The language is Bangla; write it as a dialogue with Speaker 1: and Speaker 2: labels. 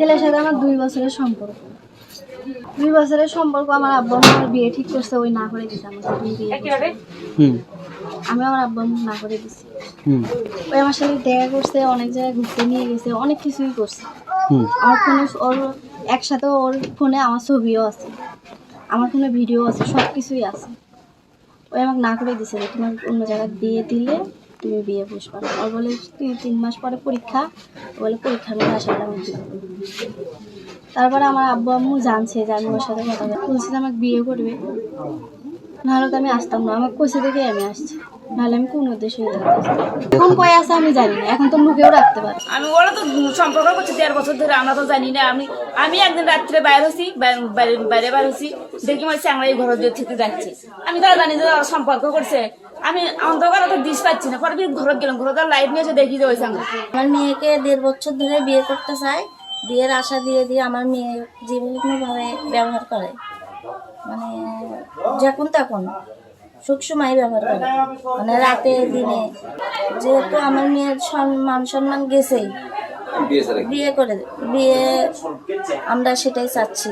Speaker 1: ছেলের সাথে আমার 2 বছরের সম্পর্ক। 2 বছরের সম্পর্ক। আমার আব্বু আমার বিয়ে ঠিক করছে, ওই না করে দিছে আমাকে। তুমি বিয়ে করছো? আমি আমার আব্বু না করে দিছি। ওই আমার সাথে দেখা করছে, অনেক জায়গায় ঘুরতে নিয়ে গেছে, অনেক কিছুই করছে। আমার ফোনে ওর একসাথে ওর ফোনে আমার ছবিও আছে, আমার ফোনে ভিডিও আছে, সব কিছুই আছে। ওই আমাকে না করে দিছে যে তোমার অন্য জায়গায় বিয়ে দিলে তুমি বিয়ে বসবা না। ওর বলে 3 মাস পরে পরীক্ষা, ও বলে পরীক্ষার মধ্যে আসাটা আমি দিব। তারপরে আমার আব্বু আম্মু জানছে যে আমি ওর সাথে কথা বলছি যে আমাকে বিয়ে করবে, নাহলে তো আমি আসতাম না। আমাকে কইছে দেখে আমি আসছি, নাহলে আমি কোন উদ্দেশ্যে এখন কয়ে আছে আমি জানি না, এখন তো লুকেও রাখতে পারে।
Speaker 2: আমি ওরা তো সম্পর্ক করছি 13 বছর ধরে, আমরা তো জানি না। আমি একদিন রাত্রে বাইরে হচ্ছি, বাইরে হচ্ছি, দেখি আমার চ্যাংড়া এই ঘর দিয়ে থেকে যাচ্ছে। আমি তারা জানি যে ওরা সম্পর্ক করছে। আমি অন্ধকার তো দিশ পাচ্ছি না, পরে ঘর গেলাম, ঘর লাইট নিয়ে এসে দেখি যে ওই চ্যাংড়া।
Speaker 3: আমার মেয়েকে 1.5 বছর ধরে বিয়ে করতে চায়, বিয়ের আশা দিয়ে দিয়ে আমার মেয়ে যেভাবে ব্যবহার করে, মানে যখন তখন সবসময় ব্যবহার করে, মানে রাতে দিনে। যেহেতু আমার মেয়ের মান সম্মান গেছেই, বিয়ে আমরা সেটাই চাচ্ছি।